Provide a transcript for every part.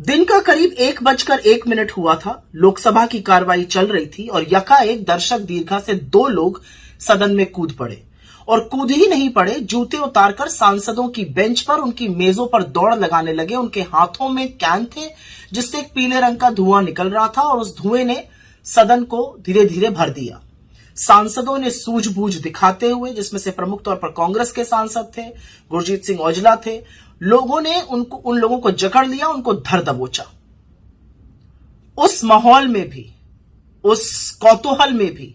दिन का करीब 1:01 हुआ था। लोकसभा की कार्रवाई चल रही थी और यकाएक दर्शक दीर्घा से 2 लोग सदन में कूद पड़े और कूद ही नहीं पड़े, जूते उतारकर सांसदों की बेंच पर, उनकी मेजों पर दौड़ लगाने लगे। उनके हाथों में कैन थे जिससे एक पीले रंग का धुआं निकल रहा था और उस धुएं ने सदन को धीरे धीरे भर दिया। सांसदों ने सूझबूझ दिखाते हुए, जिसमें से प्रमुख तौर पर कांग्रेस के सांसद थे, गुरजीत सिंह औजला थे, लोगों ने उन लोगों को जकड़ लिया, उनको धर दबोचा। उस माहौल में भी, उस कौतूहल में भी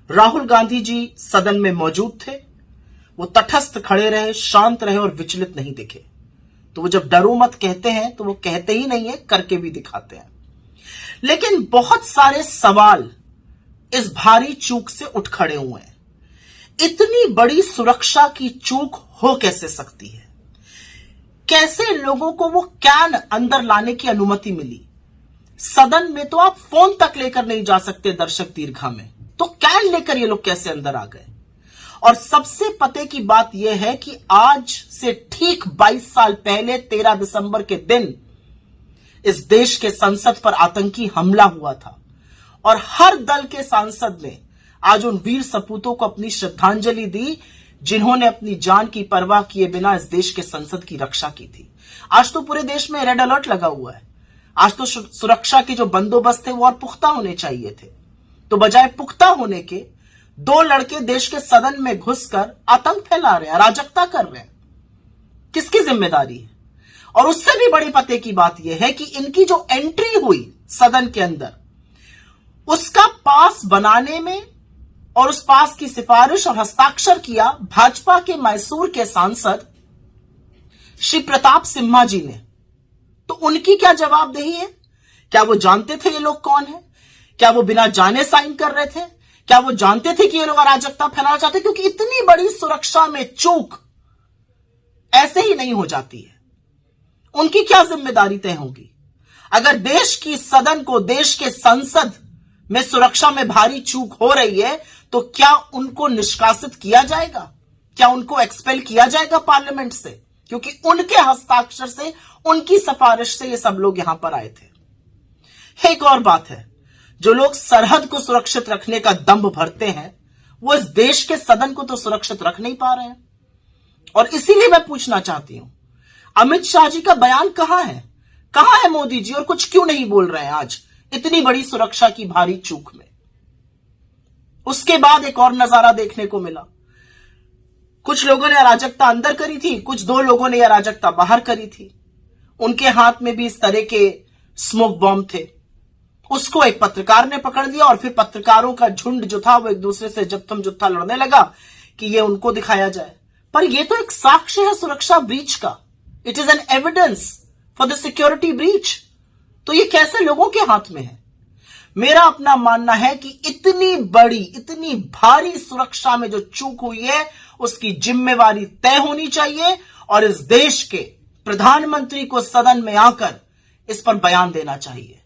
राहुल गांधी जी सदन में मौजूद थे। वो तटस्थ खड़े रहे, शांत रहे और विचलित नहीं दिखे। तो वो जब डरो मत कहते हैं तो वो कहते ही नहीं है, करके भी दिखाते हैं। लेकिन बहुत सारे सवाल इस भारी चूक से उठ खड़े हुए हैं। इतनी बड़ी सुरक्षा की चूक हो कैसे सकती है? कैसे लोगों को वो कैन अंदर लाने की अनुमति मिली? सदन में तो आप फोन तक लेकर नहीं जा सकते दर्शक दीर्घा में, तो कैन लेकर ये लोग कैसे अंदर आ गए? और सबसे पते की बात यह है कि आज से ठीक 22 साल पहले 13 दिसंबर के दिन इस देश के संसद पर आतंकी हमला हुआ था और हर दल के सांसद ने आज उन वीर सपूतों को अपनी श्रद्धांजलि दी जिन्होंने अपनी जान की परवाह किए बिना इस देश के संसद की रक्षा की थी। आज तो पूरे देश में रेड अलर्ट लगा हुआ है। आज तो सुरक्षा के जो बंदोबस्त थे वो और पुख्ता होने चाहिए थे। तो बजाय पुख्ता होने के 2 लड़के देश के सदन में घुसकर आतंक फैला रहे हैं, अराजकता कर रहे हैं। किसकी जिम्मेदारी है? और उससे भी बड़ी पते की बात यह है कि इनकी जो एंट्री हुई सदन के अंदर, उसका पास बनाने में और उस पास की सिफारिश और हस्ताक्षर किया भाजपा के मैसूर के सांसद श्री प्रताप सिम्हा जी ने। तो उनकी क्या जवाबदेही है? क्या वो जानते थे ये लोग कौन है? क्या वो बिना जाने साइन कर रहे थे? क्या वो जानते थे कि ये लोग अराजकता फैलाना चाहते? क्योंकि इतनी बड़ी सुरक्षा में चूक ऐसे ही नहीं हो जाती है। उनकी क्या जिम्मेदारी तय होगी? अगर देश की सदन को, देश के संसद में सुरक्षा में भारी चूक हो रही है तो क्या उनको निष्कासित किया जाएगा? क्या उनको एक्सपेल किया जाएगा पार्लियामेंट से? क्योंकि उनके हस्ताक्षर से, उनकी सिफारिश से ये सब लोग यहां पर आए थे। एक और बात है, जो लोग सरहद को सुरक्षित रखने का दंभ भरते हैं वो इस देश के सदन को तो सुरक्षित रख नहीं पा रहे हैं। और इसीलिए मैं पूछना चाहती हूं, अमित शाह जी का बयान कहां है? कहां है मोदी जी? और कुछ क्यों नहीं बोल रहे हैं आज इतनी बड़ी सुरक्षा की भारी चूक में? उसके बाद एक और नजारा देखने को मिला। कुछ लोगों ने अराजकता अंदर करी थी, कुछ 2 लोगों ने अराजकता बाहर करी थी। उनके हाथ में भी इस तरह के स्मोक बॉम्ब थे। उसको एक पत्रकार ने पकड़ लिया और फिर पत्रकारों का झुंड जो था वो एक दूसरे से जत्थम जुत्था लड़ने लगा कि ये उनको दिखाया जाए। पर ये तो एक साक्ष्य है सुरक्षा ब्रीच का। It is an evidence for the security breach. तो ये कैसे लोगों के हाथ में है? मेरा अपना मानना है कि इतनी बड़ी, इतनी भारी सुरक्षा में जो चूक हुई है उसकी जिम्मेवारी तय होनी चाहिए और इस देश के प्रधानमंत्री को सदन में आकर इस पर बयान देना चाहिए।